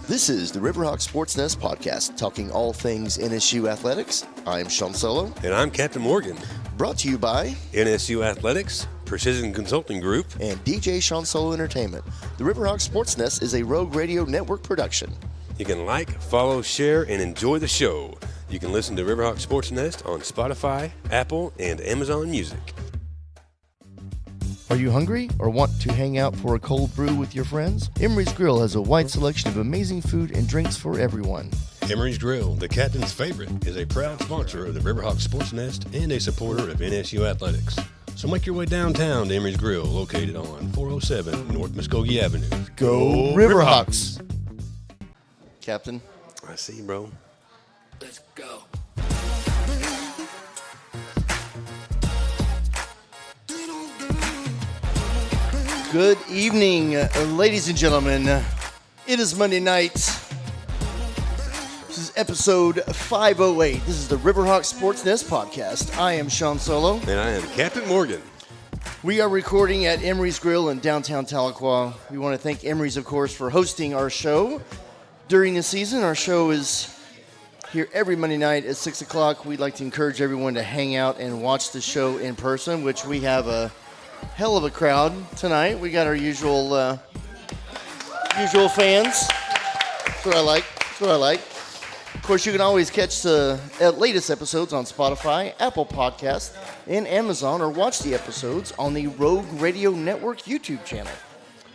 This is the Riverhawk SportsNest podcast, talking all things NSU athletics. I'm Sean Solo. And I'm Captain Morgan. Brought to you by NSU Athletics, Precision Consulting Group, and DJ Sean Solo Entertainment. The Riverhawk SportsNest is a Rogue Radio Network production. You can like, follow, share, and enjoy the show. You can listen to Riverhawk SportsNest on Spotify, Apple, and Amazon Music. Are you hungry or want to hang out for a cold brew with your friends? Emery's Grill has a wide selection of amazing food and drinks for everyone. Emery's Grill, the captain's favorite, is a proud sponsor of the Riverhawk SportsNest and a supporter of NSU Athletics. So make your way downtown to Emery's Grill, located on 407 North Muskogee Avenue. Go Riverhawks! Captain. I see, bro. Let's go. Good evening, ladies and gentlemen. It is Monday night. This is episode 508. This is the Riverhawk SportsNest podcast. I am Sean Solo. And I am Captain Morgan. We are recording at Emery's Grill in downtown Tahlequah. We want to thank Emery's, of course, for hosting our show during the season. Our show is here every Monday night at 6 o'clock. We'd like to encourage everyone to hang out and watch the show in person, which we have a hell of a crowd tonight. We got our usual fans. That's what I like. Of course, you can always catch the latest episodes on Spotify, Apple Podcasts, and Amazon, or watch the episodes on the Rogue Radio Network YouTube channel.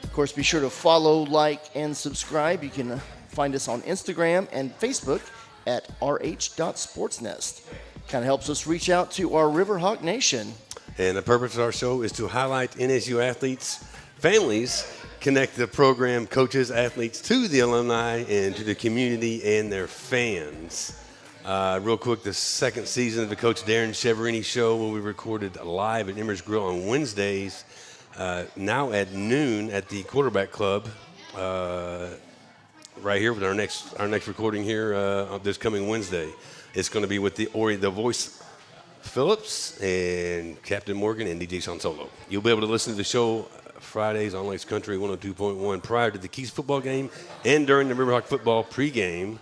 Of course, be sure to follow, like, and subscribe. You can find us on Instagram and Facebook at rh.sportsnest. Kind of helps us reach out to our Riverhawk Nation. And the purpose of our show is to highlight NSU athletes, families, connect the program, coaches, athletes to the alumni and to the community and their fans. Real quick, the second season of the Coach Darren Cheverini show will be recorded live at Emery's Grill on Wednesdays, now at noon at the Quarterback Club, right here with our next recording here this coming Wednesday. It's going to be with the Voice Phillips and Captain Morgan and DJ Sean Solo. You'll be able to listen to the show Fridays on Lakes Country 102.1 prior to the Keys football game and during the Riverhawk football pregame.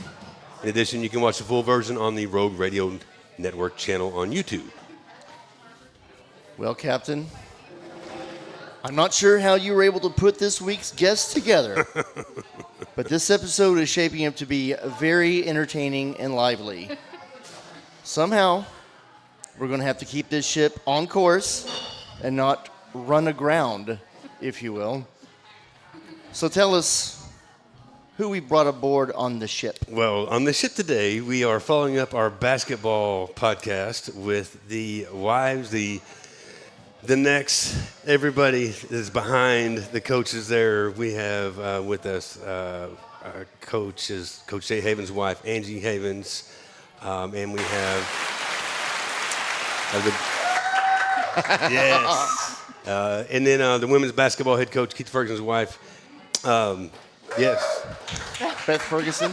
In addition, you can watch the full version on the Rogue Radio Network channel on YouTube. Well, Captain, I'm not sure how you were able to put this week's guests together, but this episode is shaping up to be very entertaining and lively. Somehow, we're going to have to keep this ship on course and not run aground, if you will. So tell us who we brought aboard on the ship. Well, on the ship today, we are following up our basketball podcast with the wives, the necks, everybody is behind the coaches there. We have with us our Coach Jay Havens' wife, Angie Havens, and we have... yes. And then the women's basketball head coach, Keith Ferguson's wife. Yes. Beth Ferguson.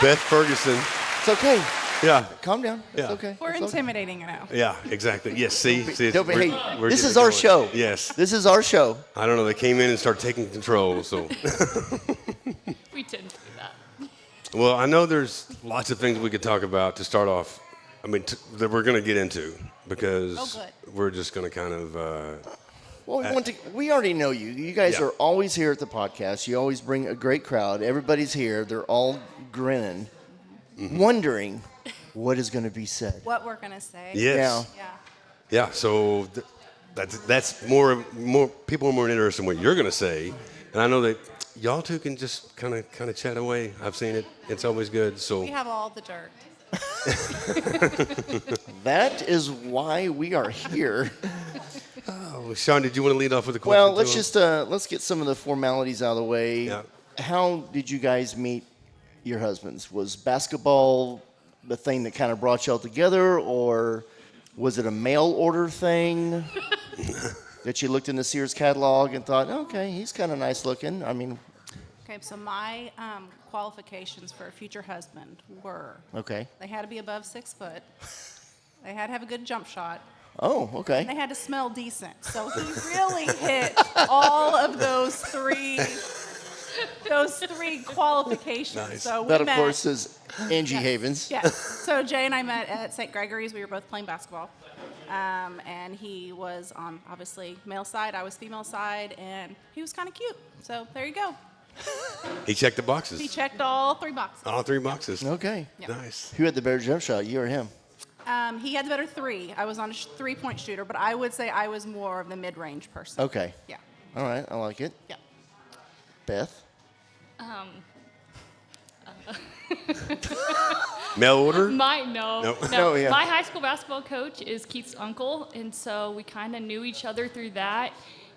Beth Ferguson. It's okay. Yeah. Calm down. It's Yeah. okay. We're It's okay. intimidating now. Yeah, exactly. Yes, see? Don't be- hey, we're this getting is our going. show. Yes. This is our show. I don't know. They came in and started taking control, so. We tend to do that. Well, I know there's lots of things we could talk about to start off. I mean, that we're going to get into because we're just going to kind of. Well, we already know you. You guys Yeah. are always here at the podcast. You always bring a great crowd. Everybody's here. They're all grinning, wondering what is going to be said. What we're going to say. Yes. Yeah. Yeah. So that's more people are more interested in what you're going to say, and I know that y'all two can just kind of chat away. I've seen it. It's always good. So We have all the dirt. That is why we are here. Oh, Sean, did you want to lead off with a question? Well, let's get some of the formalities out of the way. Yeah. How did you guys meet your husbands? Was basketball the thing that kind of brought y'all together, or was it a mail order thing that you looked in the Sears catalog and thought, okay, he's kind of nice looking? I mean, Okay, so my qualifications for a future husband were okay. they had to be above 6 foot, they had to have a good jump shot, Oh, okay. and they had to smell decent. So he really hit all of those three those 3 qualifications. Nice. So we That, of met, course, is Angie Havens. Yes. So Jay and I met at St. Gregory's. We were both playing basketball. And he was on, obviously, male side. I was female side. And he was kind of cute. So there you go. He checked the boxes. He checked all 3 boxes. All 3 boxes. Okay. Yeah. Nice. Who had the better jump shot, you or him? He had the better 3. I was on a 3-point shooter, but I would say I was more of the mid-range person. Okay. Yeah. All right. I like it. Yeah. Beth? Mail order? No. No, yeah. My high school basketball coach is Keith's uncle, and so we kind of knew each other through that.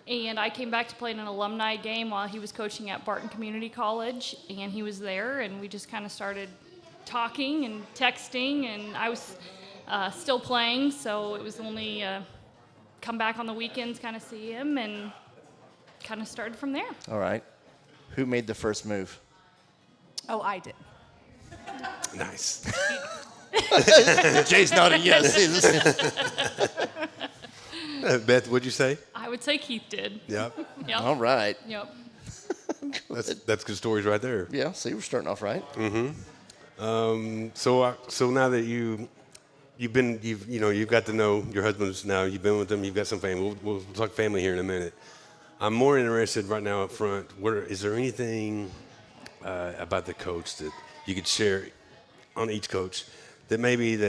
And I came back to play in an alumni game while he was coaching at Barton Community College, and he was there, and we just kind of started talking and texting, and I was still playing, so it was only come back on the weekends, kind of see him, and kind of started from there. All right. Who made the first move? Oh, I did. Nice. Jay's nodding yes. Beth, what'd you say? I would say Keith did. Yep. Yep. All right. Yep. That's good stories right there. Yeah, see, we're starting off right. So now that you've got to know your husbands now. You've been with them. You've got some family. We'll talk family here in a minute. I'm more interested right now up front. Is there anything about the coach that you could share on each coach that maybe it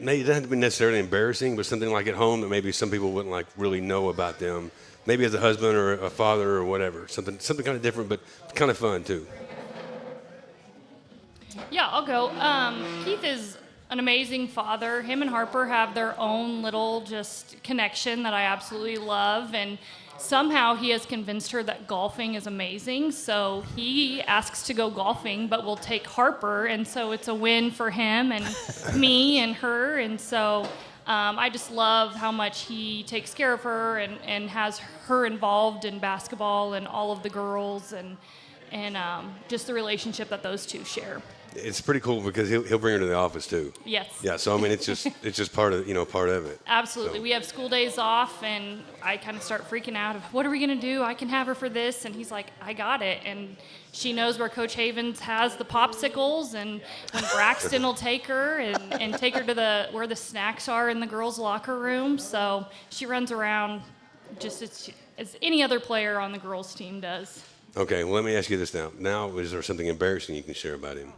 doesn't have to be necessarily embarrassing, but something like at home that maybe some people wouldn't like really know about them, maybe as a husband or a father or whatever, something kind of different but kind of fun too. Yeah, I'll go. Keith is an amazing father. Him and Harper have their own little just connection that I absolutely love, and somehow he has convinced her that golfing is amazing, so he asks to go golfing, but will take Harper, and so it's a win for him and me and her, and so I just love how much he takes care of her and has her involved in basketball and all of the girls, and just the relationship that those two share. It's pretty cool because he'll bring her to the office too. Yes. Yeah. So I mean, it's just part of it. Absolutely. So. We have school days off, and I kind of start freaking out of what are we going to do? I can have her for this, and he's like, I got it. And she knows where Coach Havens has the popsicles, and when Braxton will take her and take her to where the snacks are in the girls' locker room. So she runs around just as any other player on the girls' team does. Okay. Well, let me ask you this now. Now, is there something embarrassing you can share about him?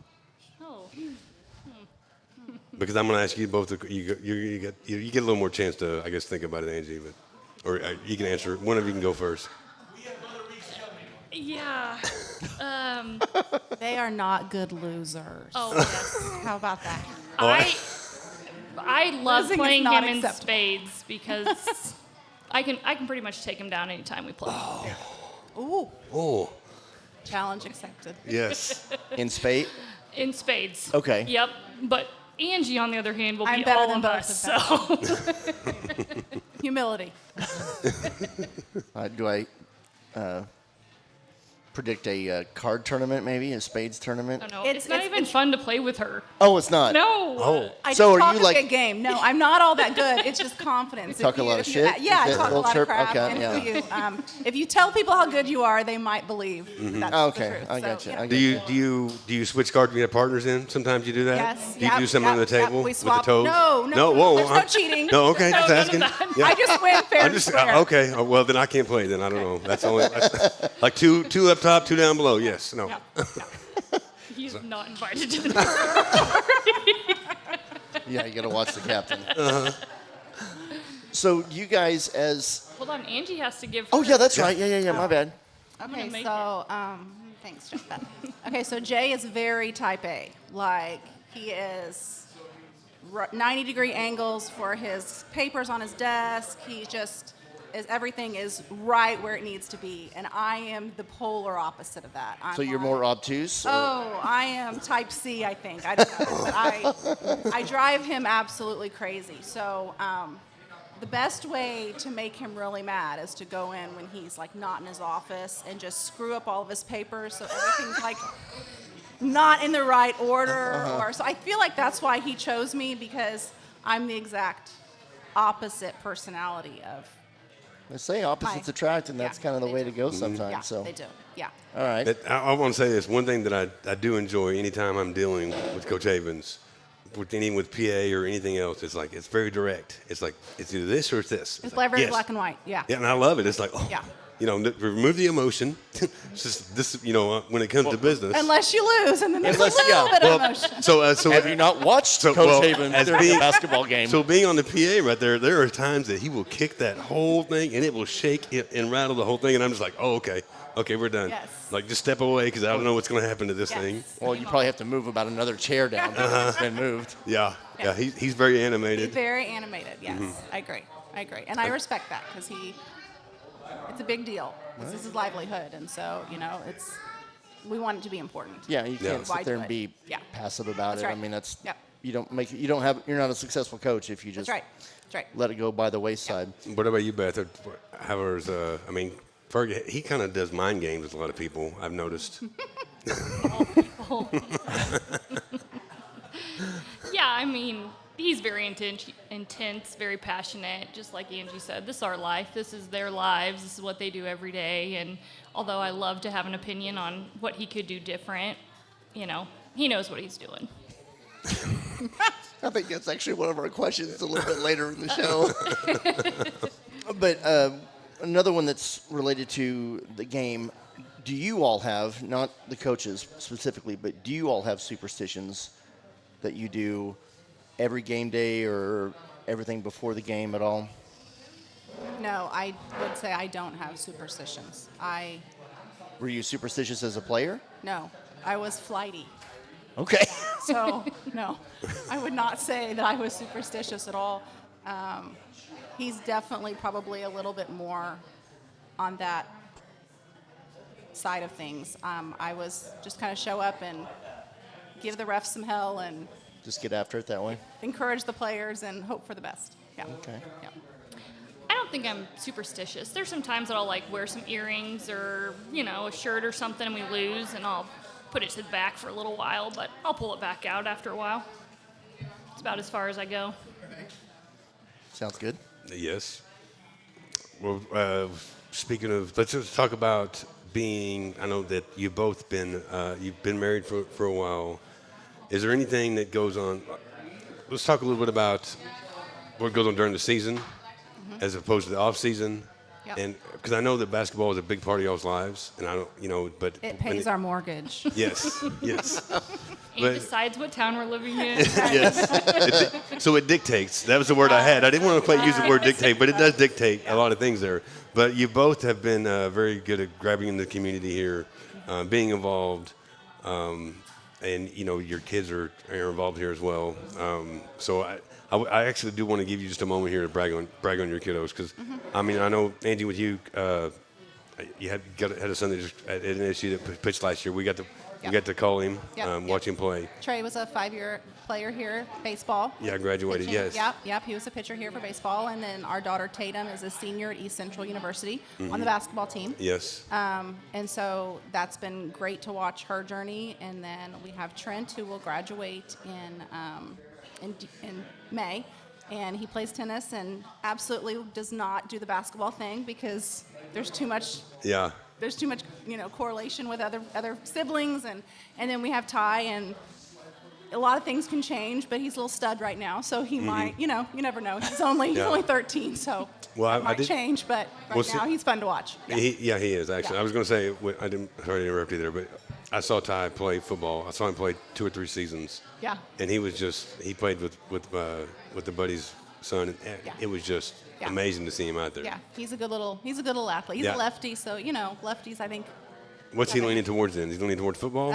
Because I'm going to ask you both. You get a little more chance to, I guess, think about it, Angie. Or you can answer. One of you can go first. Yeah. They are not good losers. Oh, yes. How about that? I love Losing is playing not him in acceptable. spades because I can pretty much take him down anytime we play. Ooh, Oh, challenge accepted. yes. In spade? In spades. Okay. Yep. But Angie, on the other hand, will I'm be better all than of both us. of So Humility. Do I predict a card tournament, maybe? A spades tournament? I don't know. It's- It's not it's- even fun to play with her. Oh, it's not? No. Oh. I So just are talk you a like- good game. No, I'm not all that good. It's just confidence. Talk a lot of shit? Yeah, I Is that talk a little lot chirp? of crap. Okay, and yeah. if you tell people how good you are, they might believe that's Okay, the truth. I So, got you. know. Do you switch cards when you have partners in? Sometimes you do that. Yes. Do you do something under the table We with swap. the toes? No. Whoa. There's no cheating. No. Okay. Just none of asking. that. Yeah. I just win fair I'm and just square. okay. Oh, well, then I can't play. Then I don't know. That's like two up top, two down below. Yes. No. Yeah. He's not invited to the next party. Yeah, you got to watch the captain. So you guys Hold on, Angie has to give. Oh, her- yeah, that's right. Yeah, my bad. Okay, make so thanks, Jeff. Okay, so Jay is very type A. Like he is 90-degree angles for his papers on his desk. He just everything is right where it needs to be, and I am the polar opposite of that. I'm So you're like, more obtuse? or- Oh, I am type C, I think. I don't know, but I drive him absolutely crazy. So the best way to make him really mad is to go in when he's like not in his office and just screw up all of his papers so everything's like not in the right order. Or so I feel like that's why he chose me, because I'm the exact opposite personality of They say opposites attract, and that's kind of the way to go sometimes. Yeah, So, they do. Yeah. all right. I want to say this. One thing that I do enjoy anytime I'm dealing with Coach Havens, with PA or anything else, it's like it's very direct. It's like it's either this or it's this. It's like, very yes. black and white. Yeah. Yeah, and I love it. It's like, Yeah. Remove the emotion. It's just this, when it comes to business. Unless you lose, and then there's Unless- a little yeah. bit of emotion. So Have you not watched Coach Havens as during being- a basketball game? So being on the PA right there are times that he will kick that whole thing and it will shake it and rattle the whole thing, and I'm just like, oh, okay, we're done. Yes. Like just step away because I don't know what's going to happen to this thing. Yes. Well, you probably have to move about another chair down because it's been moved. Yeah. He's very He's animated. very animated. Yes, Mm-hmm. I agree, and I respect that because it's a big deal. This is his livelihood, and so we want it to be important. Yeah, you can't Why sit there do and it? be Yeah. passive about That's it. right. I mean, that's Yep. you're not a successful coach if you just That's right. let it go by the wayside. What about you, Beth? Ferg, he kind of does mind games with a lot of people, I've noticed. Yeah, I mean, he's very intense, very passionate. Just like Angie said, this is our life. This is their lives. This is what they do every day. And although I love to have an opinion on what he could do different, he knows what he's doing. I think that's actually one of our questions a little bit later in the show. But another one that's related to the game, do you all have, not the coaches specifically, but do you all have superstitions that you do every game day or everything before the game at all? No, I would say I don't have superstitions. Were you superstitious as a player? No, I was flighty. Okay. So, no, I would not say that I was superstitious at all. He's definitely probably a little bit more on that side of things. I was just kind of show up and give the refs some hell and Just get after it that way? encourage the players and hope for the best. Yeah. Okay. Yeah. I don't think I'm superstitious. There's some times that I'll wear some earrings or, a shirt or something and we lose and I'll put it to the back for a little while, but I'll pull it back out after a while. It's about as far as I go. Sounds good. Yes. Well, speaking of, let's just talk about I know that you've both you've been married for a while. Is there anything that goes on? Let's talk a little bit about what goes on during the season as opposed to the off season. Yep. And because I know that basketball is a big part of y'all's lives, and I don't, but It pays our mortgage. Yes. He But- decides what town we're living in. Yes. So it dictates. That was the word I had. I didn't want to quite use the word dictate, but it does dictate a lot of things there. But you both have been very good at grabbing in the community here, being involved, and your kids are involved here as well. So I actually do want to give you just a moment here to brag on your kiddos because I know Angie, with you, you had a son that just at NSU that pitched last year. We got to call him, Yep. watch him play. Trey was a 5-year player here, baseball. Yeah, graduated. Pitching. Yes. Yep. He was a pitcher here for baseball, and then our daughter Tatum is a senior at East Central University on the basketball team. Yes. And so that's been great to watch her journey. And then we have Trent, who will graduate in May, and he plays tennis and absolutely does not do the basketball thing because there's too much. Yeah. There's too much, correlation with other siblings, and then we have Ty, and a lot of things can change, but he's a little stud right now, so he might, you never know. He's only 13, so Well, that might change, but now he's fun to watch. Yeah. He is actually. Yeah. I was going to say sorry to interrupt you there, but I saw Ty play football. I saw him play 2 or 3 seasons. Yeah. And he played with the buddy's son, and it was just amazing to see him out there. Yeah, he's a good little athlete. He's Yeah. a lefty, so lefties I think What's he leaning towards then? He's leaning towards football?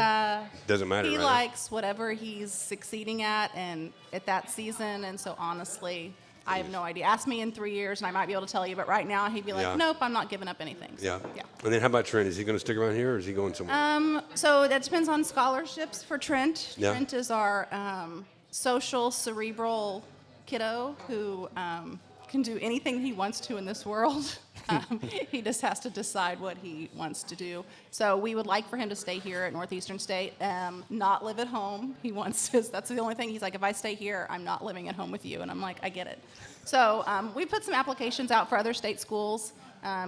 Doesn't matter, he right? likes whatever he's succeeding at and at that season, and so honestly, I have no idea. Ask me in 3 years and I might be able to tell you, but right now he'd be like, Yeah. nope, I'm not giving up anything. So, Yeah. Yeah. And then how about Trent? Is he going to stick around here, or is he going somewhere? So that depends on scholarships for Trent. Yeah. Trent is our social, cerebral kiddo who can do anything he wants to in this world. He just has to decide what he wants to do. So we would like for him to stay here at Northeastern State, not live at home. That's the only thing. He's like, if I stay here, I'm not living at home with you. And I'm like, I get it. So we put some applications out for other state schools.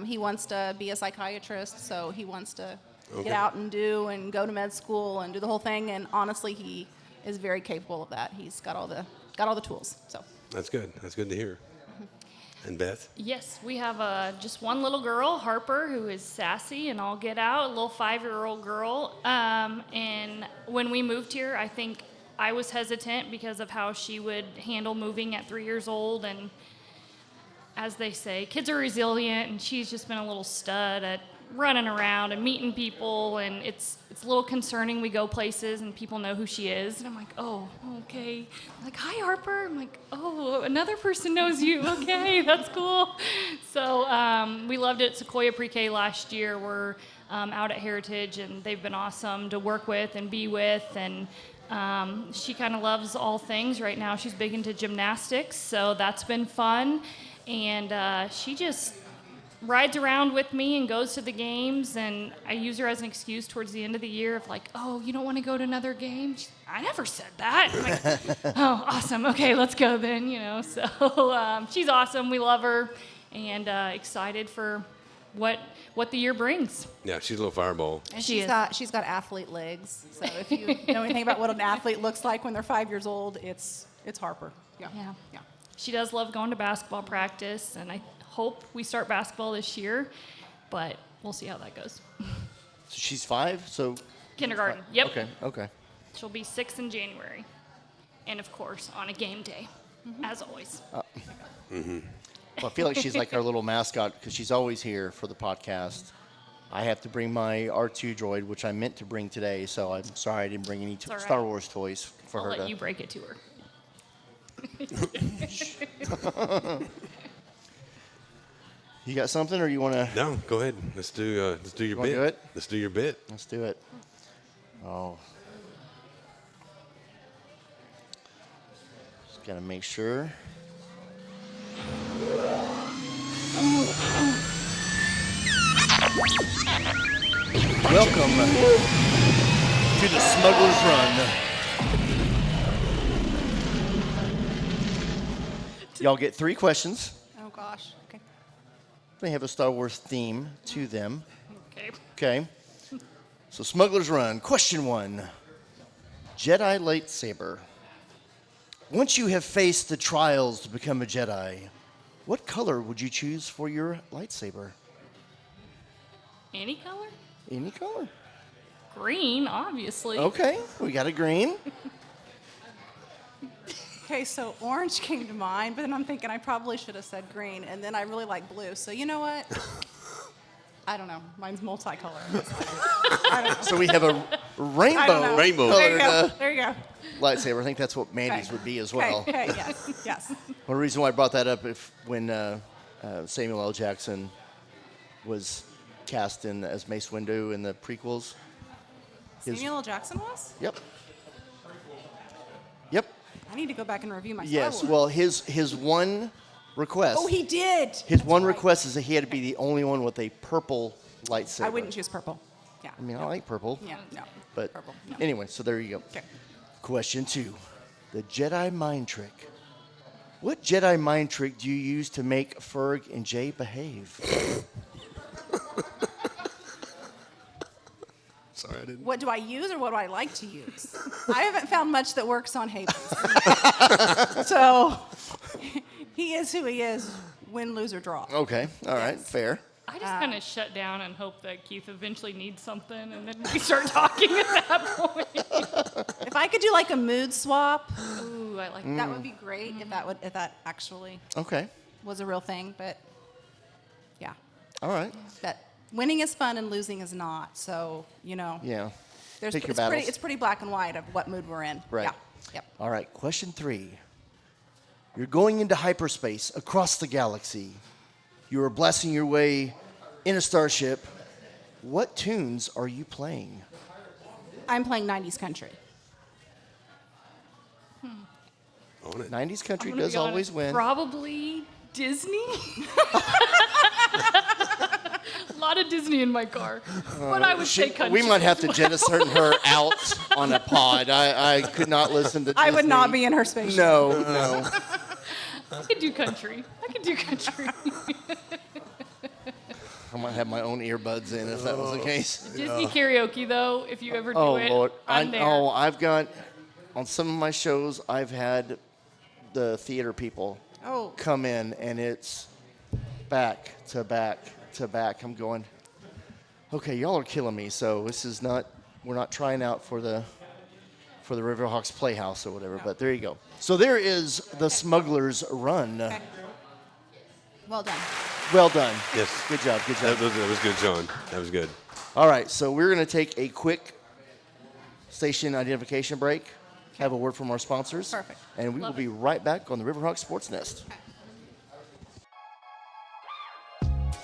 He wants to be a psychiatrist, so he wants to Okay. get out and go to med school and do the whole thing. And honestly, he is very capable of that. He's got all the tools. So That's good. That's good to hear. And Beth? Yes, we have just one little girl, Harper, who is sassy and all get out, a little 5-year-old girl. And when we moved here, I think I was hesitant because of how she would handle moving at 3 years old. And as they say, kids are resilient, and she's just been a little stud at running around and meeting people. And it's a little concerning. We go places and people know who she is. And I'm like, oh, okay. I'm like, hi, Harper. I'm like, oh, another person knows you. Okay, that's cool. So we loved it at Sequoia Pre-K last year. We're out at Heritage, and they've been awesome to work with and be with. And she kind of loves all things. Right now she's big into gymnastics, so that's been fun. And she just rides around with me and goes to the games, and I use her as an excuse towards the end of the year of like, oh, you don't want to go to another game? I never said that. I'm like, oh, awesome. Okay, let's go then, So she's awesome. We love her, and excited for what the year brings. Yeah, she's a little fireball. and She she's got athlete legs. So if you know anything about what an athlete looks like when they're 5 years old, it's Harper. Yeah. Yeah. She does love going to basketball practice, and I hope we start basketball this year, but we'll see how that goes. So she's 5, so Kindergarten. Yep. Okay. She'll be 6 in January. And of course, on a game day, as always. Well, I feel like she's like our little mascot because she's always here for the podcast. I have to bring my R2 droid, which I meant to bring today, so I'm sorry I didn't bring any all right. Star Wars toys for I'll her let to. you break it to her. You got something, or you want to? No, go ahead. Let's do your wanna bit. do it? Let's do your bit. Let's do it. Oh. Just gotta make sure. Welcome to the Smuggler's Run. Y'all get 3 questions. Oh gosh. Okay. They have a Star Wars theme to them. Okay. Okay. So Smuggler's Run. Question 1. Jedi lightsaber. Once you have faced the trials to become a Jedi, what color would you choose for your lightsaber? Any color? Any color. Green, obviously. Okay, we got a green. Okay, so orange came to mind, but then I'm thinking I probably should have said green, and then I really like blue. So you know what? I don't know. Mine's multicolored. I don't know. So we have a I don't rainbow know. Rainbow. There you colored go. There you go. lightsaber. I think that's what Mandy's Okay. would be as well. Okay. Yes. Yes. One reason why I brought that up when Samuel L. Jackson was cast in as Mace Windu in the prequels. Samuel L. Jackson was? Yep. Yep. I need to go back and review my Yes. Star Wars. Well, his one request. Oh, he did. His one Right. request is that he had to be the only one with a purple lightsaber. I wouldn't choose purple. Yeah. I mean, I like purple. Yeah. No. But purple. No. anyway, so there you go. Okay. Question 2. The Jedi mind trick. What Jedi mind trick do you use to make Ferg and Jay behave? Sorry, I didn't. What do I use or what do I like to use? I haven't found much that works on Havens. So he is who he is, win, lose, or draw. Okay. All right. Fair. I just kind of shut down and hope that Keith eventually needs something, and then we start talking at that point. If I could do like a mood swap, Ooh, I like Mm. that. that would be great. If that actually Okay. was a real thing, but yeah, All right. that winning is fun and losing is not. So Yeah. there's Pick your it's battles. pretty black and white of what mood we're in. Right. Yeah. Yep. All right. Question 3. You're going into hyperspace across the galaxy. You are blasting your way in a starship. What tunes are you playing? I'm playing 90s country. On it. 90s country I'm gonna does be always honest, win. Probably Disney. A lot of Disney in my car, but I would say country. We might have to as well. jettison her out on a pod. I could not listen to I would not Disney. be in her spaceship. No. I could do country. I might have my own earbuds in if that was the case. Disney karaoke, though, if you ever do Oh, it, Lord. I'm there. I've got, on some of my shows, I've had the theater people come in, and it's back to back to back. I'm going, okay, y'all are killing me. So this is not, we're not trying out for the Riverhawks Playhouse or whatever, but there you go. So there is the Smuggler's Run. Okay. Well done. Well done. Yes. Good job, good job. That was good, John. That was good. All right, so we're going to take a quick station identification break, have a word from our sponsors. Perfect. And we will be right back on the Riverhawks Sports Nest.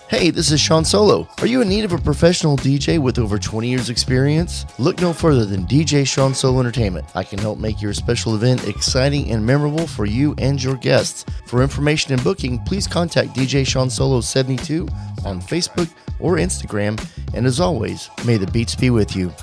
Hey, this is Sean Solo. Are you in need of a professional DJ with over 20 years experience? Look no further than DJ Sean Solo Entertainment. I can help make your special event exciting and memorable for you and your guests. For information and booking, please contact DJ Sean Solo 72 on Facebook or Instagram. And as always, may the beats be with you.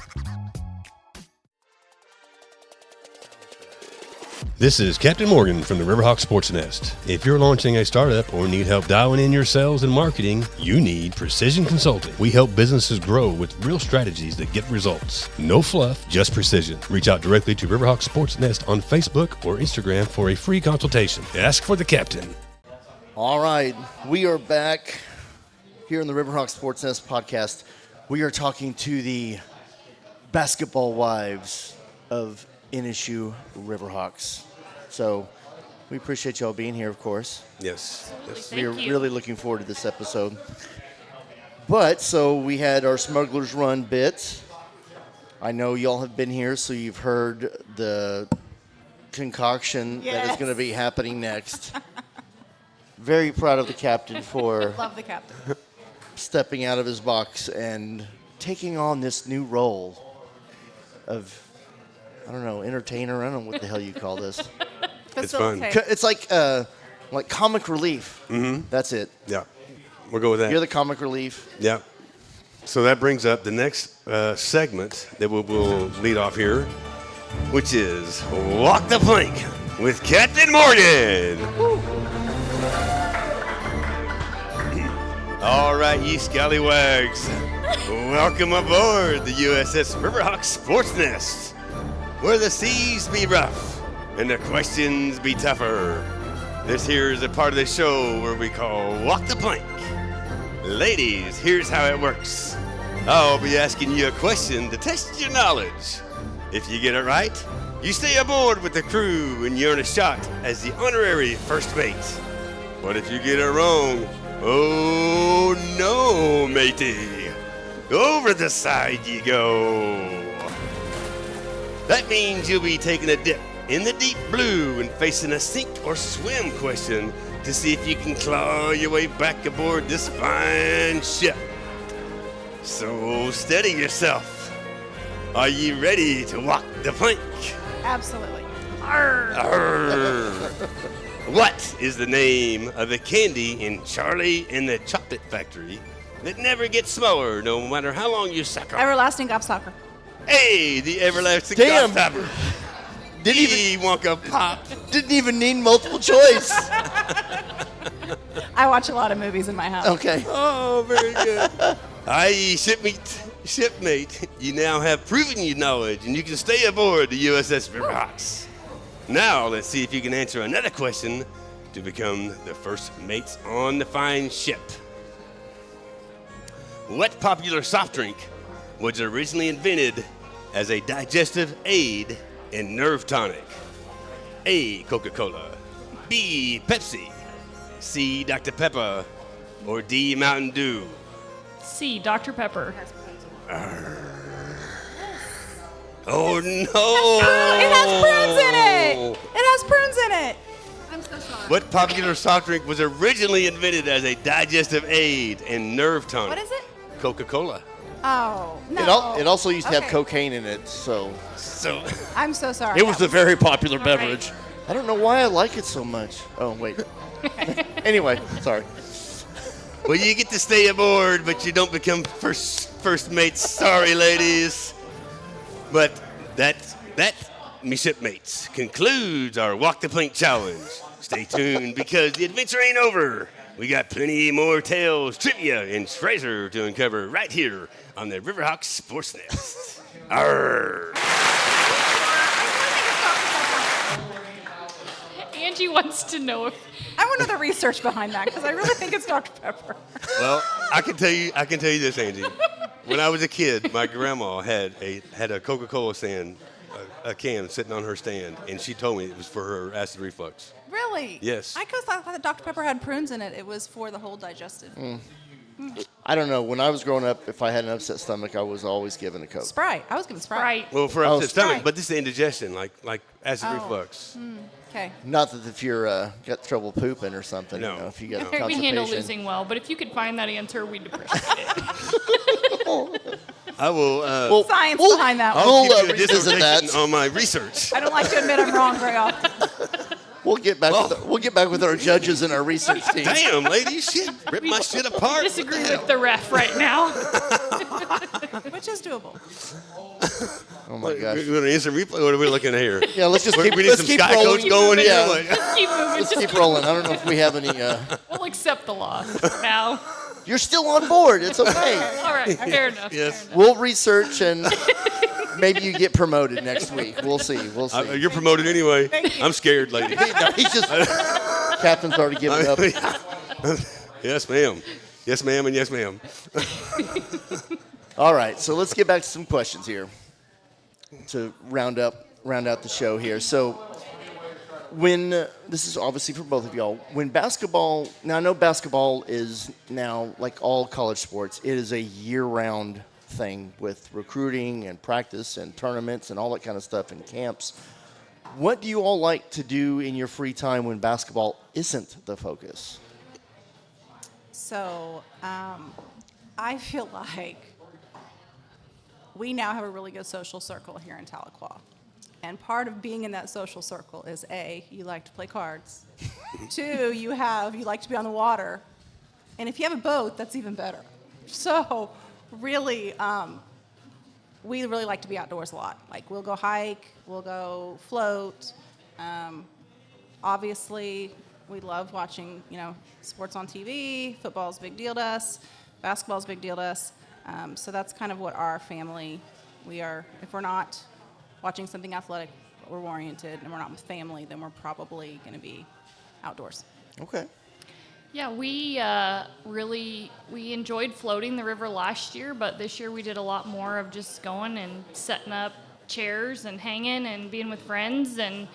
This is Captain Morgan from the Riverhawk Sports Nest. If you're launching a startup or need help dialing in your sales and marketing, you need Precision Consulting. We help businesses grow with real strategies that get results. No fluff, just precision. Reach out directly to Riverhawk Sports Nest on Facebook or Instagram for a free consultation. Ask for the captain. All right, we are back here in the Riverhawk Sports Nest podcast. We are talking to the basketball wives of NSU Riverhawks. So we appreciate y'all being here, of course. Yes. We are really looking forward to this episode. But so we had our Smuggler's Run bit. I know y'all have been here, so you've heard the concoction that is going to be happening next. Very proud of the captain for Love the captain. stepping out of his box and taking on this new role of, I don't know, entertainer. I don't know what the hell you call this. It's fun. It's like comic relief. Mm-hmm. That's it. Yeah. We'll go with that. You're the comic relief. Yeah. So that brings up the next segment that we'll lead off here, which is Walk the Plank with Captain Morgan. All right, ye scallywags. Welcome aboard the USS Riverhawk Sports Nest, where the seas be rough and the questions be tougher. This here is a part of the show where we call Walk the Plank. Ladies, here's how it works. I'll be asking you a question to test your knowledge. If you get it right, you stay aboard with the crew and you earn a shot as the honorary first mate. But if you get it wrong, oh no, matey. Over the side you go. That means you'll be taking a dip in the deep blue and facing a sink or swim question to see if you can claw your way back aboard this fine ship. So steady yourself. Are you ready to walk the plank? Absolutely. Arr. What is the name of the candy in Charlie and the Chocolate Factory that never gets smaller no matter how long you suck on? Everlasting Gobstopper. Hey, the everlasting Damn. Gobstopper. Wonka Pop. Didn't even need multiple choice. I watch a lot of movies in my house. Okay. Oh, very good. Aye, shipmate, you now have proven your knowledge and you can stay aboard the USS Riverhawks. Now, let's see if you can answer another question to become the first mates on the fine ship. What popular soft drink was originally invented as a digestive aid and nerve tonic? A, Coca-Cola, B, Pepsi, C, Dr. Pepper, or D, Mountain Dew? C, Dr. Pepper. Oh, no. It has prunes in it. It has prunes in it. I'm so sorry. What popular soft drink was originally invented as a digestive aid and nerve tonic? What is it? Coca-Cola. Oh, no. It also used to have Okay. cocaine in it, so. I'm so sorry. It was a very popular All right. beverage. I don't know why I like it so much. Oh, wait. Anyway, sorry. Well, you get to stay aboard, but you don't become first mates. Sorry, ladies. But that, me shipmates, concludes our Walk the Plank challenge. Stay tuned because the adventure ain't over. We got plenty more tales, trivia, and treasure to uncover right here on the Riverhawk SportsNest. Arr! Angie wants to know if I want to know the research behind that because I really think it's Dr. Pepper. Well, I can tell you this, Angie. When I was a kid, my grandma had a Coca-Cola stand, a can sitting on her stand, and she told me it was for her acid reflux. Really? Yes. I thought that Dr. Pepper had prunes in it. It was for the whole digestive. I don't know. When I was growing up, if I had an upset stomach, I was always given a Coke. Sprite. I was given Sprite. right. Well, for Oh, upset stomach, Sprite. but this is indigestion, like acid Oh. reflux. Okay. Not that if you're got trouble pooping or something, No. you know, if you get We handle constipation. losing well, but if you could find that answer, we'd appreciate it. I will. Well, Science we'll- behind that one. We'll give you a revisit that. dissertation on my research. I don't like to admit I'm wrong very often. We'll get back. We'll get back with our judges and our research team. Damn, lady, shit, rip my shit apart. Disagree with the ref right now. Which is doable. Oh my gosh. We're going to instant replay. What are we looking at here? Yeah, let's just keep. We need Let's some keep Sky rolling. Coach going here. Yeah. What? Just keep moving. Let's Just keep rolling. I don't know if we have any. We'll accept the loss now. You're still on board. It's okay. All right, fair enough. Yes. Fair enough. We'll research and maybe you get promoted next week. We'll see. We'll see. You're promoted anyway. Thank you. I'm scared, lady. No, he's just. Captain's already given up. Yes, ma'am. Yes, ma'am, and yes, ma'am. All right, so let's get back to some questions here to round out the show here. So, when this is obviously for both of y'all, when basketball, now I know basketball is now like all college sports, it is a year-round thing with recruiting and practice and tournaments and all that kind of stuff and camps. What do you all like to do in your free time when basketball isn't the focus? So I feel like we now have a really good social circle here in Tahlequah. And part of being in that social circle is A, you like to play cards. 2, you like to be on the water. And if you have a boat, that's even better. So really, we really like to be outdoors a lot. Like we'll go hike, we'll go float. Obviously, we love watching, sports on TV. Football's a big deal to us. Basketball's a big deal to us. So that's kind of what our family, we are. If we're not watching something athletic, we're oriented, and we're not with family, then we're probably going to be outdoors. Okay. Yeah, we enjoyed floating the river last year, but this year we did a lot more of just going and setting up chairs and hanging and being with friends, and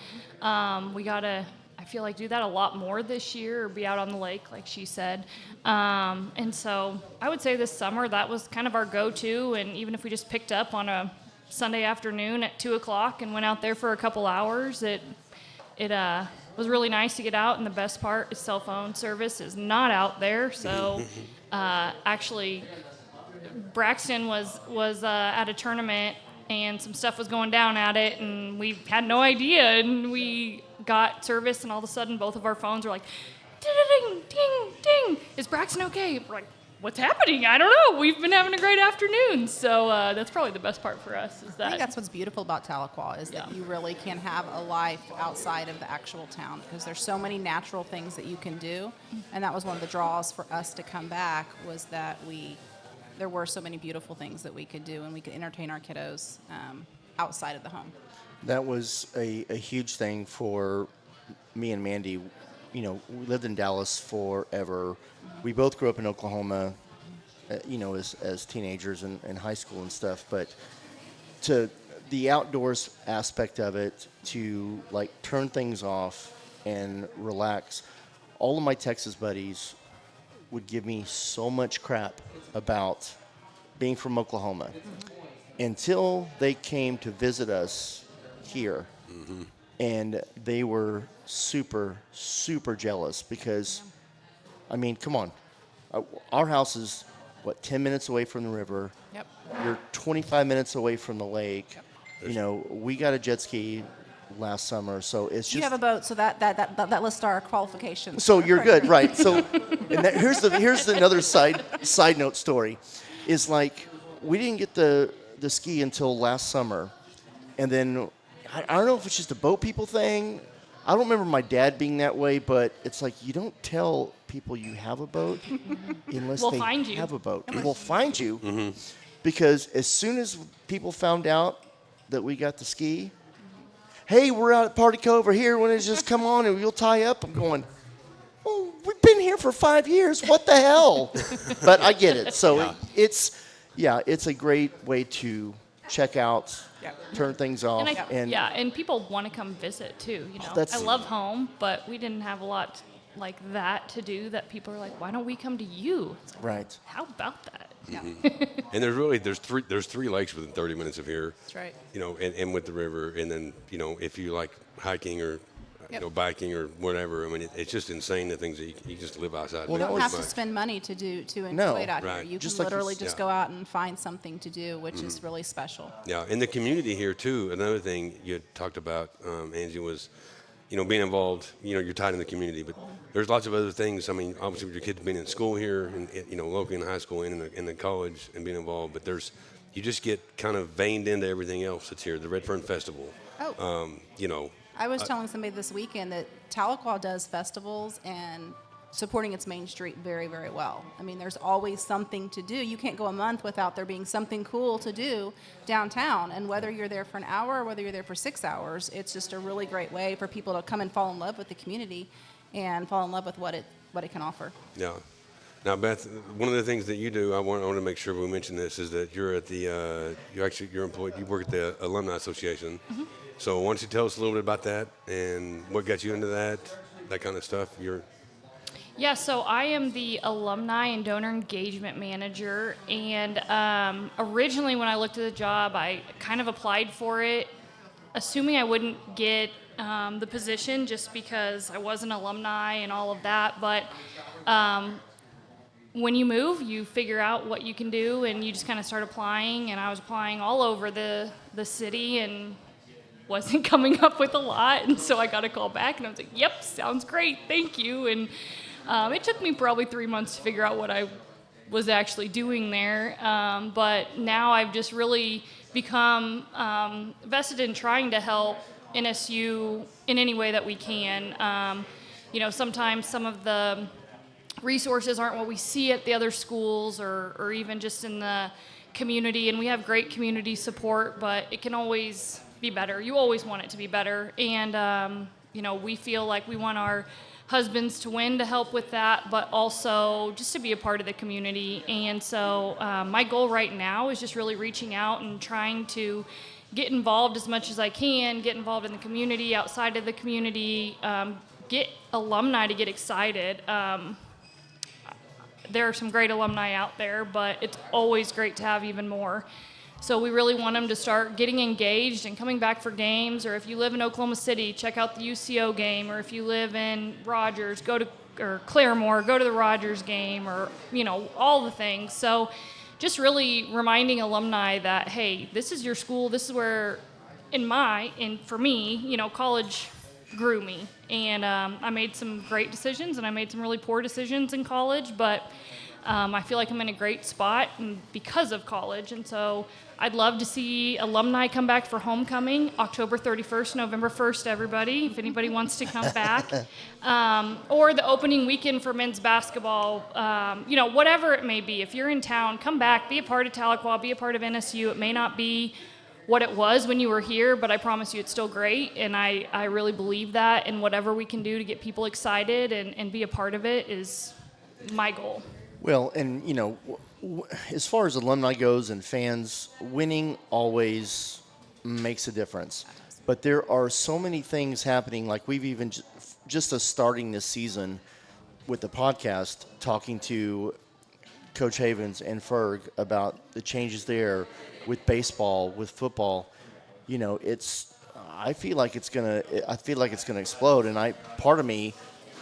we gotta, I feel like, do that a lot more this year, or be out on the lake, like she said. And so I would say this summer that was kind of our go-to, and even if we just picked up on a Sunday afternoon at 2 o'clock and went out there for a couple hours, it was really nice to get out. And the best part is cell phone service is not out there. So actually, Braxton was at a tournament and some stuff was going down at it, and we had no idea, and we got service, and all of a sudden both of our phones were like, ding, ding, ding, is Braxton okay? We're like, what's happening? I don't know. We've been having a great afternoon. So that's probably the best part for us, is I that. think that's what's beautiful about Tahlequah is that Yeah. you really can have a life outside of the actual town because there's so many natural things that you can do. And that was one of the draws for us to come back was that there were so many beautiful things that we could do and we could entertain our kiddos outside of the home. That was a huge thing for me and Mandy. We lived in Dallas forever. We both grew up in Oklahoma, as teenagers and high school and stuff. But to the outdoors aspect of it, to like turn things off and relax. All of my Texas buddies would give me so much crap about being from Oklahoma until they came to visit us here. And they were super, super jealous because, I mean, come on. Our house is, 10 minutes away from the river. Yep. You're 25 minutes away from the lake. We got a jet ski last summer, so it's just. You have a boat, so that lists our qualifications. So you're good, right? So, and here's another side note story, is like we didn't get the ski until last summer, and then I don't know if it's just a boat people thing. I don't remember my dad being that way, but it's like you don't tell people you have a boat unless We'll they find you. have a boat. We'll find you because as soon as people found out that we got to ski, hey, we're out at Party Cove or here. When it's just come on and we'll tie up. I'm going, oh, we've been here for 5 years. What the hell? But I get it. So it's a great way to check out, turn things off. And people want to come visit too. You know, I love home, but we didn't have a lot like that to do. That people are like, why don't we come to you? It's like, right. How about that? And there's three lakes within 30 minutes of here. That's right. You know, and with the river, and then if you like hiking or biking or whatever, I mean, it's just insane the things that you just live outside. You don't have to spend money to enjoy it out here. You can literally just go out and find something to do, which is really special. Yeah, and the community here too. Another thing you had talked about, Angie, was being involved. You're tied in the community, but there's lots of other things. I mean, obviously with your kids being in school here, and locally in high school and in the college and being involved, but you just get kind of veined into everything else that's here. The Red Fern Festival. I was telling somebody this weekend that Tahlequah does festivals and supporting its main street very, very well. I mean, there's always something to do. You can't go a month without there being something cool to do downtown. And whether you're there for an hour or whether you're there for 6 hours, it's just a really great way for people to come and fall in love with the community and fall in love with what it can offer. Yeah. Now, Beth, one of the things that you do, I want to make sure we mention this, is that you're at you're employed. You work at the Alumni Association. Mm-hmm. So why don't you tell us a little bit about that and what got you into that kind of stuff? Yeah, so I am the Alumni and Donor Engagement Manager, and originally when I looked at the job, I kind of applied for it, assuming I wouldn't get the position just because I was an alumni and all of that, but when you move, you figure out what you can do, and you just kind of start applying, and I was applying all over the city and wasn't coming up with a lot, and so I got a call back, and I was like, yep, sounds great, thank you, and it took me probably 3 months to figure out what I was actually doing there, but now I've just really become vested in trying to help NSU in any way that we can. Sometimes some of the resources aren't what we see at the other schools or even just in the community, and we have great community support, but it can always be better. You always want it to be better, and we feel like we want our husbands to win to help with that, but also just to be a part of the community. And so my goal right now is just really reaching out and trying to get involved as much as I can, get involved in the community, outside of the community, get alumni to get excited. There are some great alumni out there, but it's always great to have even more. So we really want them to start getting engaged and coming back for games, or if you live in Oklahoma City, check out the UCO game, or if you live in Rogers, or Claremore, go to the Rogers game, or, all the things. So just really reminding alumni that, hey, this is your school, this is where, for me, college grew me. And I made some great decisions, and I made some really poor decisions in college, but I feel like I'm in a great spot because of college. And so I'd love to see alumni come back for homecoming, October 31st, November 1st, everybody, if anybody wants to come back. Or the opening weekend for men's basketball, whatever it may be. If you're in town, come back, be a part of Tahlequah, be a part of NSU. It may not be what it was when you were here, but I promise you it's still great, and I really believe that, and whatever we can do to get people excited and be a part of it is my goal. Well, and, as far as alumni goes and fans, winning always makes a difference. But there are so many things happening, like we've even just starting this season with the podcast, talking to Coach Havens and Ferg about the changes there with baseball, with football. I feel like it's gonna explode, and part of me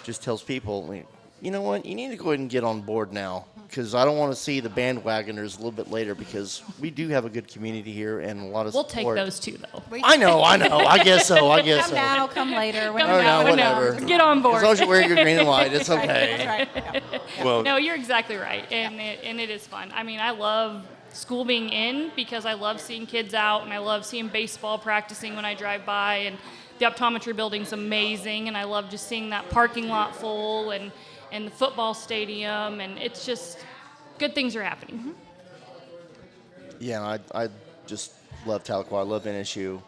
just tells people, you know what, you need to go ahead and get on board now, because I don't want to see the bandwagoners a little bit later, because we do have a good community here and a lot of support. We'll take those too, though. I know. I guess so. Come now, come later. Whatever. Get on board. As long as you wear your green and white, it's okay. That's right. Yeah. Well, no, you're exactly right, and it is fun. I mean, I love school being in because I love seeing kids out, and I love seeing baseball practicing when I drive by, and the optometry building's amazing, and I love just seeing that parking lot full and the football stadium, and it's just good things are happening. Yeah, I just love Tahlequah. I love NSU.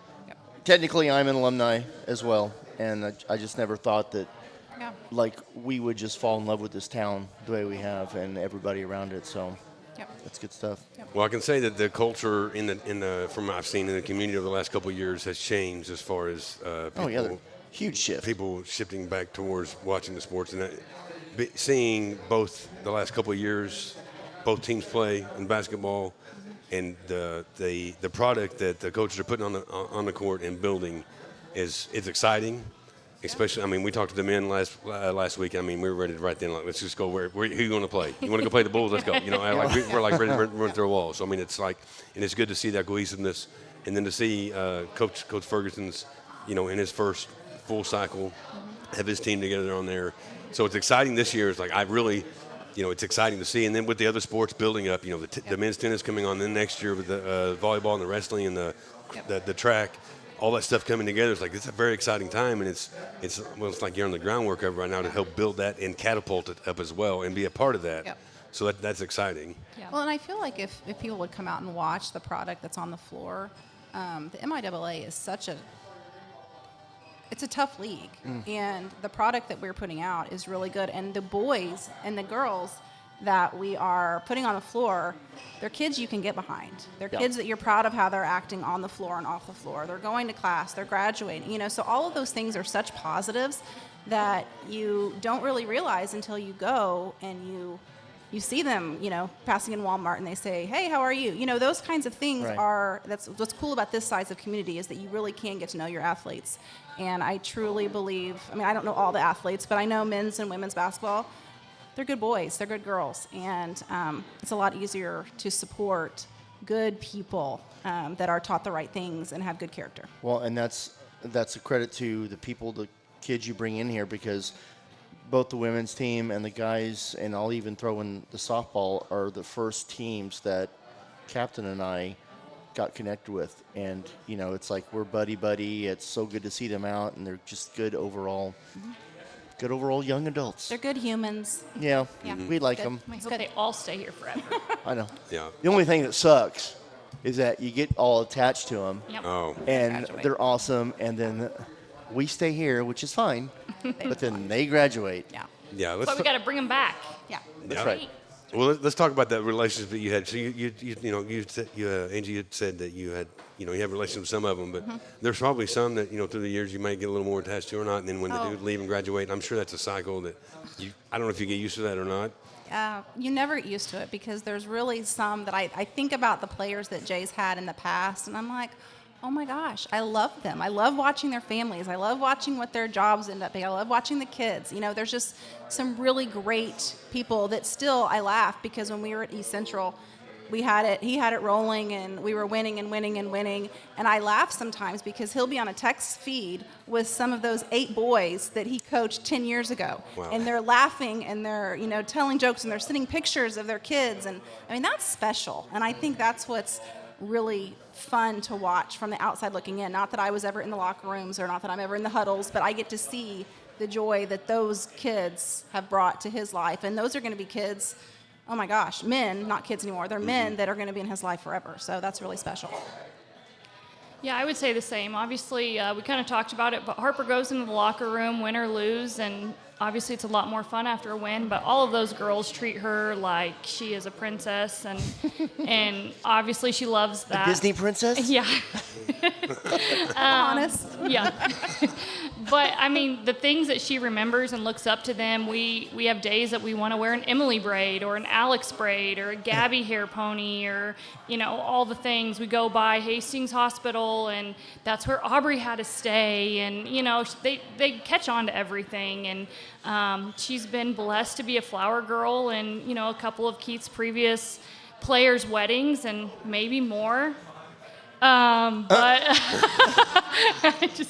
Technically, I'm an alumni as well, and I just never thought that Yeah. like we would just fall in love with this town the way we have and everybody around it. So Yep. that's good stuff. Well, I can say that the culture from what I've seen in the community over the last couple of years has changed as far as people, Huge shift. people shifting back towards watching the sports, and seeing both the last couple of years, both teams play in basketball, and the product that the coaches are putting on the court and building it's exciting. Especially, I mean, we talked to the men last week. I mean, we were ready to right then, like, let's just go. Who are you going to play? You want to go play the Bulls? Let's go. You know, we're like ready to run through a wall. So I mean, it's like, and it's good to see that cohesiveness, and then to see Coach Ferguson's, you know, in his first full cycle, have his team together on there. So it's exciting this year. It's like I really, you know, it's exciting to see. And then with the other sports building up, you know, the men's tennis coming on. Then next year with the volleyball and the wrestling and the track. All that stuff coming together, it's like it's a very exciting time, and it's like you're on the groundwork of right now to help build that and catapult it up as well, and be a part of that. Yep. So that's exciting. Yeah. Well, and I feel like if people would come out and watch the product that's on the floor, the MIAA is it's a tough league, and the product that we're putting out is really good. And the boys and the girls that we are putting on the floor, they're kids you can get behind. They're kids that you're proud of how they're acting on the floor and off the floor. They're going to class, they're graduating, you know, so all of those things are such positives that you don't really realize until you go and you see them, you know, passing in Walmart and they say, hey, how are you? You know, those kinds of things that's what's cool about this size of community is that you really can get to know your athletes. And I truly believe, I mean, I don't know all the athletes, but I know men's and women's basketball, they're good boys, they're good girls, and it's a lot easier to support good people that are taught the right things and have good character. Well, and that's a credit to the people, the kids you bring in here, because both the women's team and the guys, and I'll even throw in the softball, are the first teams that Captain and I got connected with. And, you know, it's like we're buddy-buddy. It's so good to see them out, and they're just good overall. Good overall young adults. They're good humans. Yeah, we like Good. them. I hope they all stay here forever. I know. Yeah. The only thing that sucks is that you get all attached to them, Yep. Oh. and Graduate. they're awesome, and then we stay here, which is fine, but then they graduate. Yeah. Yeah. But we got to bring them back. Yeah. That's right. Well, let's talk about that relationship that you had. So you Angie, you had said that you have relationships with some of them, but there's probably some that, you know, through the years you might get a little more attached to or not, and then when they do leave and graduate, I'm sure that's a cycle that I don't know if you get used to that or not. You never get used to it because there's really some that I think about the players that Jay's had in the past, and I'm like, oh my gosh, I love them. I love watching their families. I love watching what their jobs end up being. I love watching the kids. You know, there's just some really great people that still I laugh because when we were at East Central, he had it rolling, and we were winning and winning and winning. And I laugh sometimes because he'll be on a text feed with some of those 8 boys that he coached 10 years ago. Wow. And they're laughing and they're, you know, telling jokes and they're sending pictures of their kids. And I mean, that's special. And I think that's what's really fun to watch from the outside looking in. Not that I was ever in the locker rooms or not that I'm ever in the huddles, but I get to see the joy that those kids have brought to his life. And those are going to be kids, oh my gosh, men, not kids anymore. They're men that are going to be in his life forever. So that's really special. Yeah, I would say the same. Obviously, we kind of talked about it, but Harper goes into the locker room, win or lose, and obviously it's a lot more fun after a win, but all of those girls treat her like she is a princess, and obviously she loves that. A Disney princess? Yeah. Honest. Yeah. But, I mean, the things that she remembers and looks up to them, we have days that we want to wear an Emily braid or an Alex braid or a Gabby hair pony or, you know, all the things. We go by Hastings Hospital, and that's where Aubrey had to stay. And, you know, they catch on to everything. And she's been blessed to be a flower girl in, you know, a couple of Keith's previous players' weddings and maybe more. But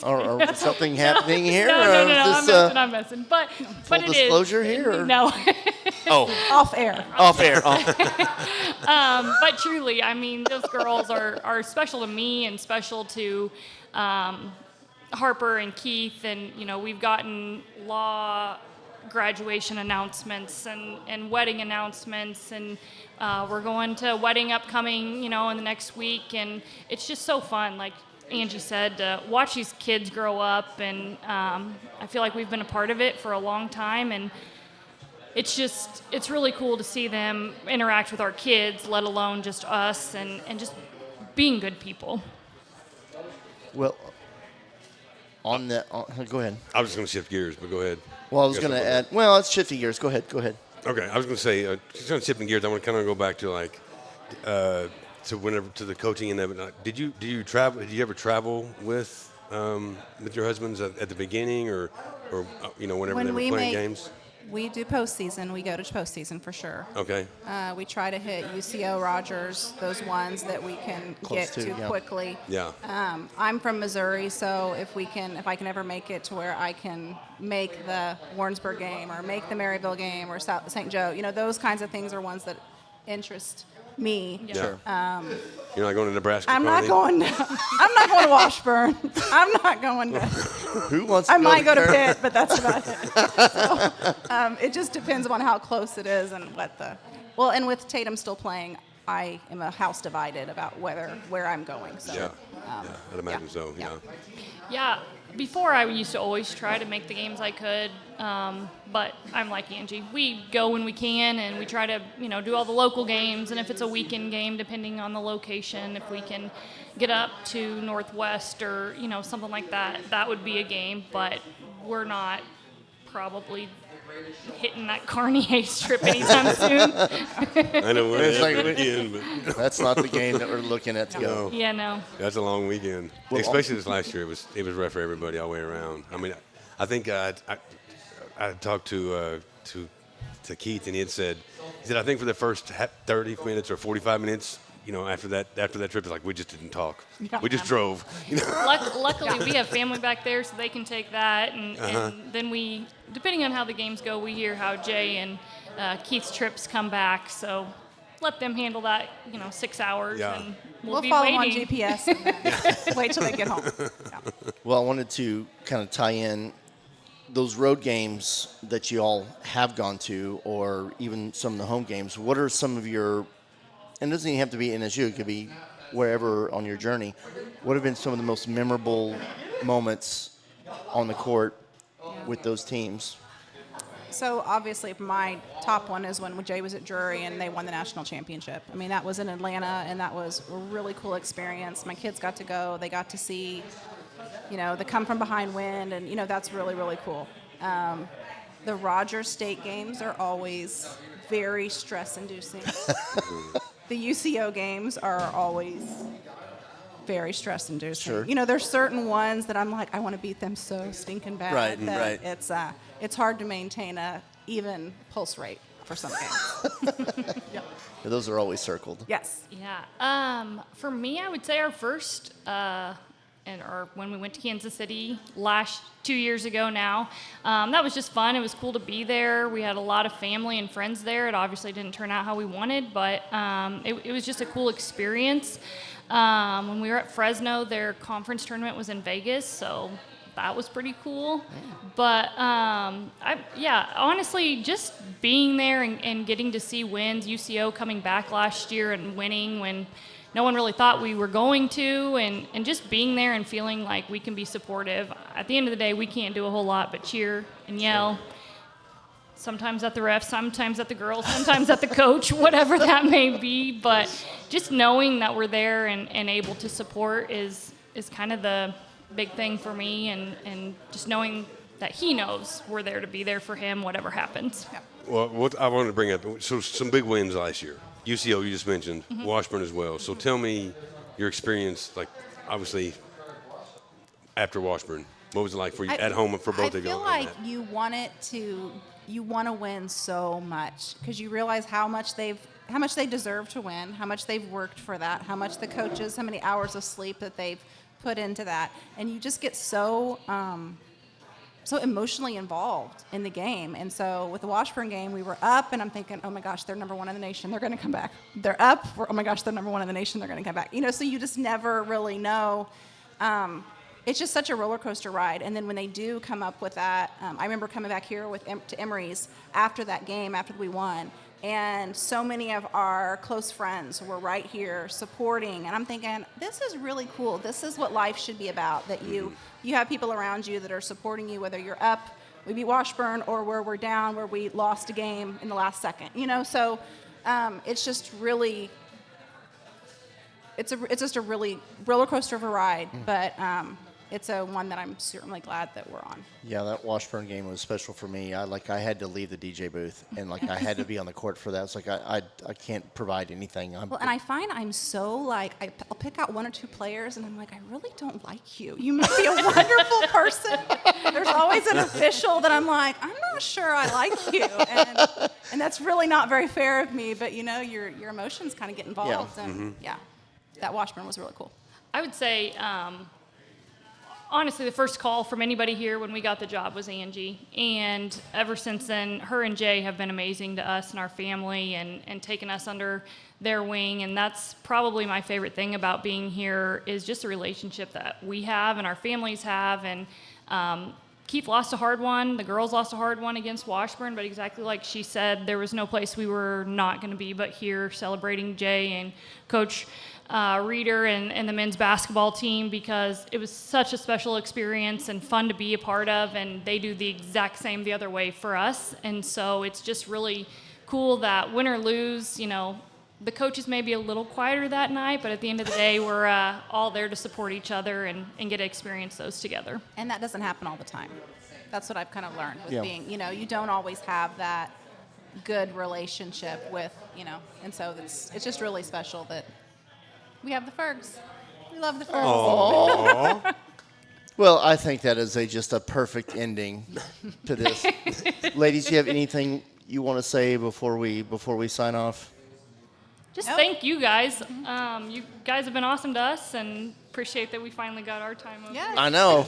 or something happening here? No, Is this, I'm messing. But full it is. disclosure here? Or? No. Oh, Off air. off air. But truly, I mean, those girls are special to me and special to Harper and Keith, and we've gotten law graduation announcements and wedding announcements, and we're going to a wedding upcoming, in the next week, and it's just so fun. Like Angie said, to watch these kids grow up, and I feel like we've been a part of it for a long time, and it's really cool to see them interact with our kids, let alone just us, and just being good people. Well, go ahead. I was just going to shift gears, but go ahead. Well, I was going to add. Well, it's shifting gears. Go ahead. Okay, I was going to say, just on shifting gears, I want to kind of go back to to the coaching and that. Did you travel? Did you ever travel with your husbands at the beginning, or whenever When they were we playing games? We do postseason. We go to postseason for sure. Okay. We try to hit UCO, Rogers, those ones that we can Close get to yeah. quickly. Yeah. I'm from Missouri, so if I can ever make it to where I can make the Warrensburg game or make the Maryville game or St. Joe, those kinds of things are ones that interest me. Yeah. Sure. You're not going to Nebraska? I'm not going to Washburn. I'm not going to. Who wants? I might go to Pitt, but that's about it. So, it just depends on how close it is and and with Tatum still playing, I am a house divided about where I'm going. So, Yeah. I'd imagine so. Yeah. Yeah, before I used to always try to make the games I could, but I'm like Angie. We go when we can, and we try to, do all the local games. And if it's a weekend game, depending on the location, if we can get up to Northwest or, something like that, that would be a game. But we're not probably hitting that Carnier strip anytime soon. I know we're It's like- again, but That's not the game that we're looking at to go. Yeah, no. that's a long weekend. Well, Especially this last year, it was rough for everybody all the way around. I mean, I think I talked to Keith, and he said, I think for the first 30 minutes or 45 minutes, after that trip, it's like we just didn't talk. Yeah. We just drove. Luckily, we have family back there, so they can take that. And then we, depending on how the games go, we hear how Jay and Keith's trips come back. So let them handle that, 6 hours. Yeah. And we'll be follow waiting. them on GPS and then wait till they get home. Yeah. Well, I wanted to kind of tie in those road games that you all have gone to, or even some of the home games. What are some of your, and it doesn't even have to be NSU, it could be wherever on your journey, what have been some of the most memorable moments on the court with those teams? So obviously my top one is when Jay was at Drury and they won the national championship. I mean, that was in Atlanta, and that was a really cool experience. My kids got to go. They got to see, the come from behind win, and, that's really, really cool. The Rogers State games are always very stress-inducing. The UCO games are always very stress-inducing. Sure. There's certain ones that I'm like, I want to beat them so stinking bad. Right, that right. It's hard to maintain a even pulse rate for some games. Yep. Those are always circled. Yes. Yeah. For me, I would say our first, when we went to Kansas City 2 years ago now, that was just fun. It was cool to be there. We had a lot of family and friends there. It obviously didn't turn out how we wanted, but it was just a cool experience. When we were at Fresno, their conference tournament was in Vegas, so that was pretty cool. But honestly, just being there and getting to see wins, UCO coming back last year and winning when no one really thought we were going to, and just being there and feeling like we can be supportive. At the end of the day, we can't do a whole lot but cheer and yell. Sometimes at the refs, sometimes at the girls, sometimes at the coach, whatever that may be. But just knowing that we're there and able to support is kind of the big thing for me, and just knowing that he knows we're there to be there for him, whatever happens. Yeah. Well, what I wanted to bring up, so some big wins last year. UCO, you just mentioned, Washburn as well. So tell me your experience, like, obviously, after Washburn. What was it like for you at home for both of you? I feel like you want to win so much because you realize how much they deserve to win, how much they've worked for that, how much the coaches, how many hours of sleep that they've put into that, and you just get so emotionally involved in the game. And so with the Washburn game, we were up, and I'm thinking, oh my gosh, they're number one in the nation. They're going to come back. They're up. Oh my gosh, they're number one in the nation. They're going to come back. So you just never really know. it's just such a roller coaster ride. And then when they do come up with that, I remember coming back here to Emory's after that game, after we won, and so many of our close friends were right here supporting. And I'm thinking, this is really cool. This is what life should be about, that you have people around you that are supporting you, whether you're up, we beat Washburn, or where we're down, where we lost a game in the last second. So it's just really, it's just a really roller coaster of a ride, but it's a one that I'm certainly glad that we're on. Yeah, that Washburn game was special for me. I had to leave the DJ booth, and I had to be on the court for that. It's like I can't provide anything. And I find I'm so I'll pick out one or two players, and I'm like, I really don't like you. You must be a wonderful person. There's always an official that I'm like, I'm not sure I like you, and that's really not very fair of me. But your emotions kind of get involved, and that Washburn was really cool. I would say, honestly, the first call from anybody here when we got the job was Angie. And ever since then, her and Jay have been amazing to us and our family and taken us under their wing. And that's probably my favorite thing about being here is just the relationship that we have and our families have. And Keith lost a hard one. The girls lost a hard one against Washburn. But exactly like she said, there was no place we were not going to be but here celebrating Jay and Coach Reeder and the men's basketball team, because it was such a special experience and fun to be a part of, and they do the exact same the other way for us. And so it's just really cool that win or lose, the coaches may be a little quieter that night, but at the end of the day, we're all there to support each other and get to experience those together. And that doesn't happen all the time. That's what I've kind of learned with being, you don't always have that good relationship with, and so it's just really special that we have the Fergs. We love the Fergs. Well, I think that is just a perfect ending to this. Ladies, do you have anything you want to say before we sign off? Just thank you guys. You guys have been awesome to us, and appreciate that we finally got our time over. Yes. I know.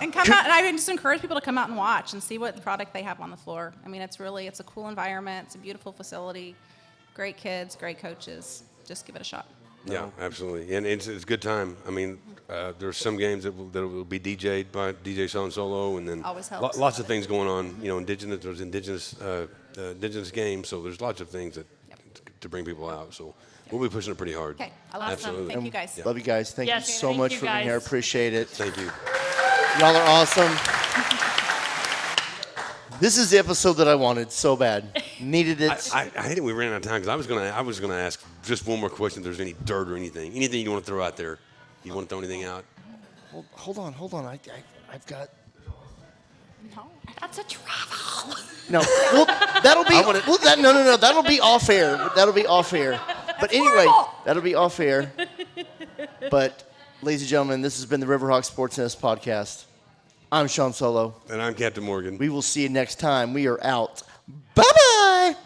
And come out, and I just encourage people to come out and watch and see what product they have on the floor. I mean, it's a cool environment. It's a beautiful facility. Great kids, great coaches. Just give it a shot. Yeah, absolutely, and it's a good time. I mean, there's some games that will be DJ'd by DJ Sean Solo, and then Always helps. Lots of things going on. There's indigenous games, so there's lots of things to bring people out. So we'll be pushing it pretty hard. Okay, I love Absolutely. Thank you guys. Love you guys. Thank you Yes, so thank much you for being guys. here. Appreciate it. Thank you. Y'all are awesome. This is the episode that I wanted so bad. Needed it. I hate it. We ran out of time because I was gonna ask just one more question. If there's any dirt or anything you want to throw out there? You want to throw anything out? Hold on. I've got. No. That's a travel. No. Well, that'll be. No. That'll be off air. But anyway, that'll be off air. But, ladies and gentlemen, this has been the Riverhawk SportsNest podcast. I'm Sean Solo. And I'm Captain Morgan. We will see you next time. We are out. Bye-bye.